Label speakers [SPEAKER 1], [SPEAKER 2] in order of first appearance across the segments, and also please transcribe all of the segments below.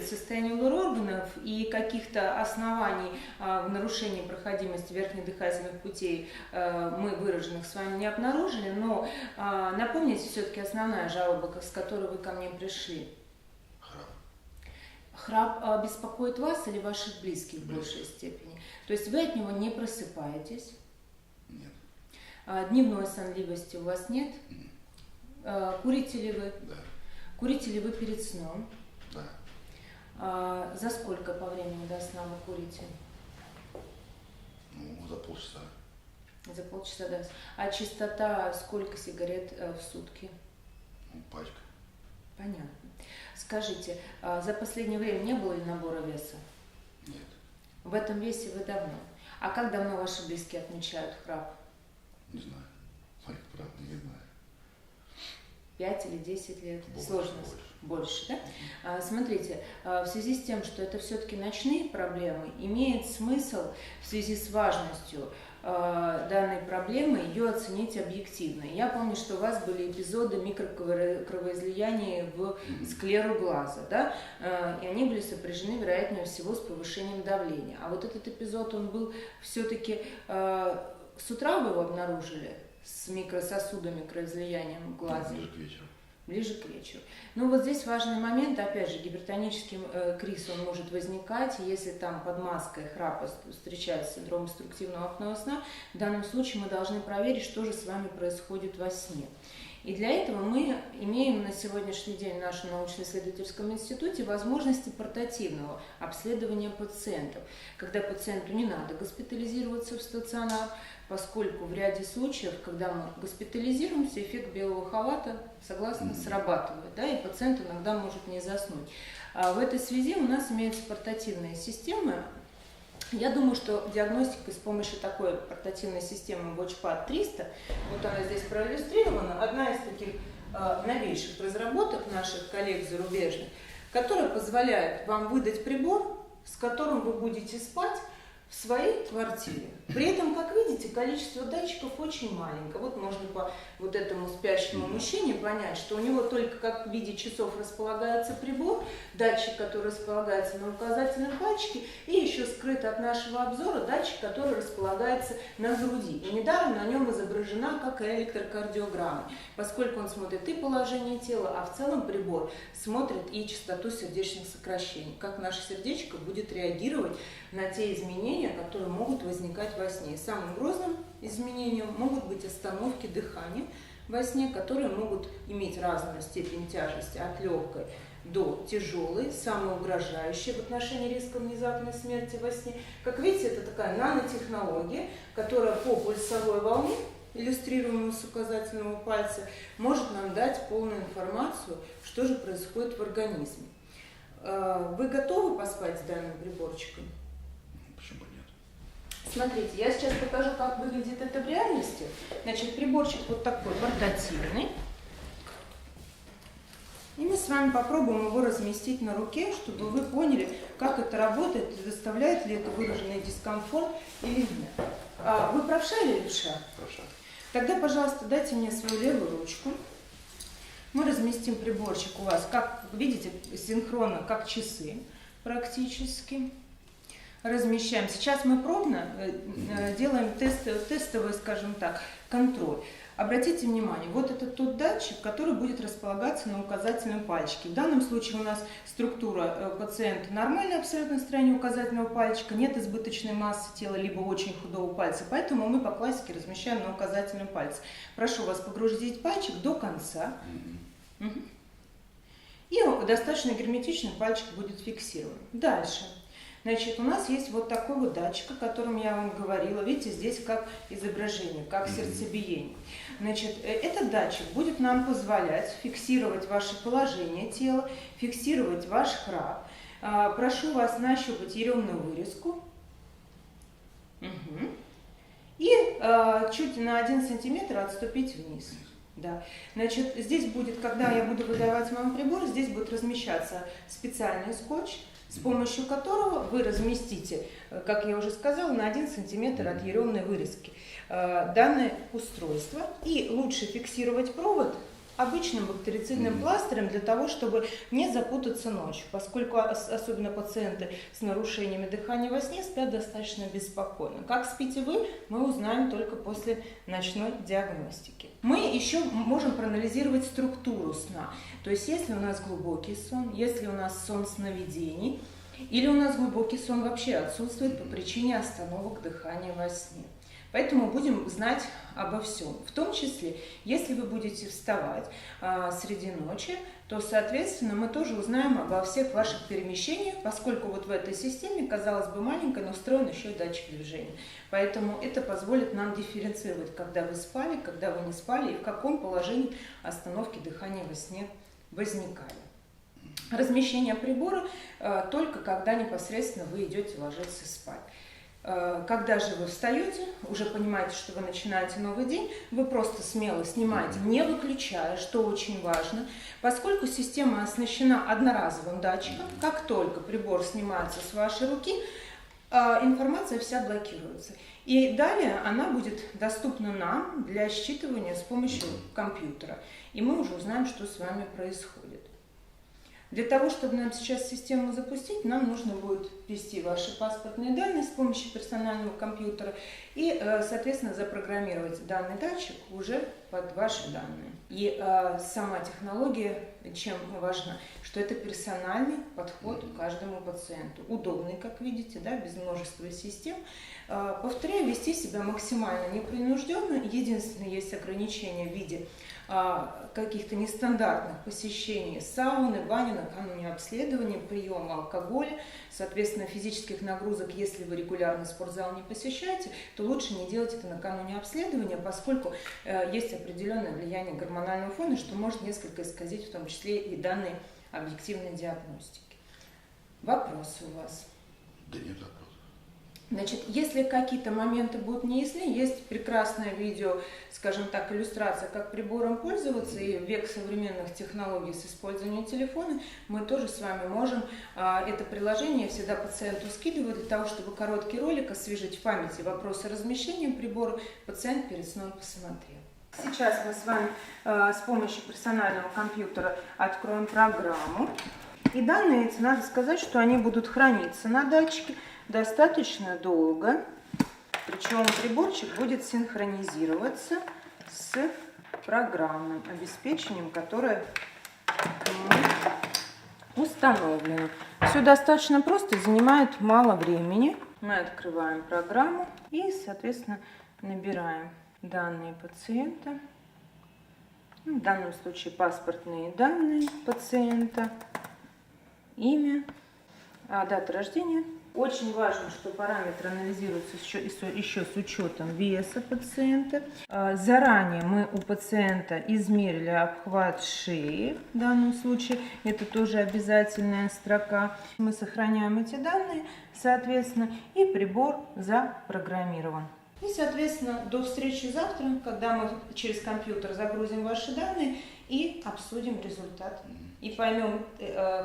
[SPEAKER 1] в состоянии лор-органов и каких-то оснований в нарушении проходимости верхних дыхательных путей мы выраженных с вами не обнаружили, но напомните все-таки основная жалоба, с которой вы ко мне пришли. Храп беспокоит вас или ваших близких в большей степени? То есть вы от него не просыпаетесь?
[SPEAKER 2] Нет.
[SPEAKER 1] Дневной сонливости у вас нет? Курите ли вы?
[SPEAKER 2] Да.
[SPEAKER 1] Курите ли вы перед сном?
[SPEAKER 2] Да.
[SPEAKER 1] За сколько по времени до сна вы курите?
[SPEAKER 2] Ну, за полчаса.
[SPEAKER 1] За полчаса, да. А частота сколько сигарет в сутки?
[SPEAKER 2] Ну, пачка.
[SPEAKER 1] Понятно. Скажите, за последнее время не было ли набора веса?
[SPEAKER 2] Нет.
[SPEAKER 1] В этом весе вы давно. А как давно ваши близкие отмечают храп?
[SPEAKER 2] Не знаю. Моих правда не знаю.
[SPEAKER 1] 5 или 10 лет?
[SPEAKER 2] Больше,
[SPEAKER 1] Сложно. Больше, да? Смотрите, в связи с тем, что это все-таки ночные проблемы, имеет смысл в связи с важностью данной проблемы ее оценить объективно. Я помню, что у вас были эпизоды микрокровоизлияния в склеру глаза, да? И они были сопряжены, вероятнее всего, с повышением давления. А вот этот эпизод, он был все-таки с утра вы его обнаружили с микрососудами, кровоизлиянием в глазе?
[SPEAKER 2] Ближе к вечеру.
[SPEAKER 1] Ближе к вечеру. Ну вот здесь важный момент, опять же, гипертонический криз, он может возникать, если там под маской храпа встречается синдром обструктивного апноэ сна, в данном случае мы должны проверить, что же с вами происходит во сне. И для этого мы имеем на сегодняшний день в нашем научно-исследовательском институте возможности портативного обследования пациентов, когда пациенту не надо госпитализироваться в стационар, поскольку в ряде случаев, когда мы госпитализируемся, эффект белого халата, согласно, срабатывает, да, и пациент иногда может не заснуть. А в этой связи у нас имеются портативные системы. Я думаю, что диагностика с помощью такой портативной системы WatchPad 300, вот она здесь проиллюстрирована, одна из таких новейших разработок наших коллег зарубежных, которая позволяет вам выдать прибор, с которым вы будете спать в своей квартире. При этом, как видите, количество датчиков очень маленькое. Вот можно по вот этому спящему мужчине понять, что у него только как в виде часов располагается прибор, датчик, который располагается на указательном пальчике, и еще скрыт от нашего обзора датчик, который располагается на груди. И недаром на нем изображена как электрокардиограмма, поскольку он смотрит и положение тела, а в целом прибор смотрит и частоту сердечных сокращений, как наше сердечко будет реагировать на те изменения, которые могут возникать во сне. И самым грозным изменением могут быть остановки дыхания во сне, которые могут иметь разную степень тяжести, от легкой до тяжелой, самой угрожающей в отношении риска внезапной смерти во сне. Как видите, это такая нанотехнология, которая по пульсовой волне, иллюстрируемую с указательного пальца, может нам дать полную информацию, что же происходит в организме. Вы готовы поспать с данным приборчиком?
[SPEAKER 2] Почему нет?
[SPEAKER 1] Смотрите, я сейчас покажу, как выглядит это в реальности. Значит, приборчик вот такой портативный. И мы с вами попробуем его разместить на руке, чтобы вы поняли, как это работает, и доставляет ли это выраженный дискомфорт или нет. Вы правша или левша?
[SPEAKER 2] Правша.
[SPEAKER 1] Тогда, пожалуйста, дайте мне свою левую ручку. Мы разместим приборчик у вас, как видите, синхронно, как часы практически. Размещаем. Сейчас мы пробно делаем тестовый, скажем так, контроль. Обратите внимание, вот это тот датчик, который будет располагаться на указательном пальчике. В данном случае у нас структура пациента нормальная абсолютно строение указательного пальчика, нет избыточной массы тела, либо очень худого пальца, поэтому мы по классике размещаем на указательном пальце. Прошу вас погрузить пальчик до конца. И достаточно герметично пальчик будет фиксирован. Дальше. Значит, у нас есть вот такой вот датчик, о котором я вам говорила. Видите, здесь как изображение, как сердцебиение. Значит, этот датчик будет нам позволять фиксировать ваше положение тела, фиксировать ваш храп. Прошу вас нащупать еремную вырезку. И чуть на 1 сантиметр отступить вниз. Да. Значит, здесь будет, когда я буду выдавать вам прибор, здесь будет размещаться специальный скотч, с помощью которого вы разместите, как я уже сказала, на 1 сантиметр от еремной вырезки данное устройство. И лучше фиксировать провод обычным бактерицидным пластырем для того, чтобы не запутаться ночью, поскольку особенно пациенты с нарушениями дыхания во сне спят достаточно беспокойно. Как спите вы, мы узнаем только после ночной диагностики. Мы еще можем проанализировать структуру сна. То есть если у нас глубокий сон, если у нас сон сновидений, или у нас глубокий сон вообще отсутствует по причине остановок дыхания во сне. Поэтому будем знать обо всем. В том числе, если вы будете вставать среди ночи, то, соответственно, мы тоже узнаем обо всех ваших перемещениях, поскольку вот в этой системе, казалось бы, маленькая, но встроен еще и датчик движения. Поэтому это позволит нам дифференцировать, когда вы спали, когда вы не спали и в каком положении остановки дыхания во сне возникали. Размещение прибора только когда непосредственно вы идете ложиться спать. Когда же вы встаете, уже понимаете, что вы начинаете новый день, вы просто смело снимаете, не выключая, что очень важно, поскольку система оснащена одноразовым датчиком. Как только прибор снимается с вашей руки, информация вся блокируется. И далее она будет доступна нам для считывания с помощью компьютера. И мы уже узнаем, что с вами происходит. Для того, чтобы нам сейчас систему запустить, нам нужно будет ввести ваши паспортные данные с помощью персонального компьютера и, соответственно, запрограммировать данный датчик уже под ваши данные. И сама технология, чем важна, что это персональный подход к каждому пациенту. Удобный, как видите, да, без множества систем. Повторяю, вести себя максимально непринужденно. Единственное, есть ограничения в виде каких-то нестандартных посещений сауны, бани накануне обследования, приема алкоголя, соответственно, физических нагрузок. Если вы регулярно спортзал не посещаете, то лучше не делать это накануне обследования, поскольку есть определенное влияние гормонального фона, что может несколько исказить в том числе и данные объективной диагностики. Вопросы у вас?
[SPEAKER 2] Да нет вопросов.
[SPEAKER 1] Значит, если какие-то моменты будут неясны, есть прекрасное видео, скажем так, иллюстрация, как прибором пользоваться, и век современных технологий с использованием телефона, мы тоже с вами можем это приложение всегда пациенту скидывать для того, чтобы короткий ролик освежить в памяти вопросы размещения прибора, пациент перед сном посмотрел. Сейчас мы с вами с помощью персонального компьютера откроем программу. И данные эти, надо сказать, что они будут храниться на датчике достаточно долго. Причем приборчик будет синхронизироваться с программным обеспечением, которое установлено. Все достаточно просто, занимает мало времени. Мы открываем программу и, соответственно, набираем данные пациента. В данном случае паспортные данные пациента, имя, дата рождения. Очень важно, что параметры анализируются еще с учетом веса пациента. Заранее мы у пациента измерили обхват шеи, в данном случае это тоже обязательная строка. Мы сохраняем эти данные, соответственно, и прибор запрограммирован. И, соответственно, до встречи завтра, когда мы через компьютер загрузим ваши данные и обсудим результат. И поймем,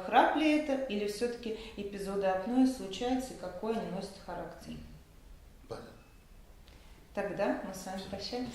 [SPEAKER 1] храп ли это, или все-таки эпизоды апноэ случаются, и какой они носят характер.
[SPEAKER 2] Понятно.
[SPEAKER 1] Тогда мы с вами прощаемся.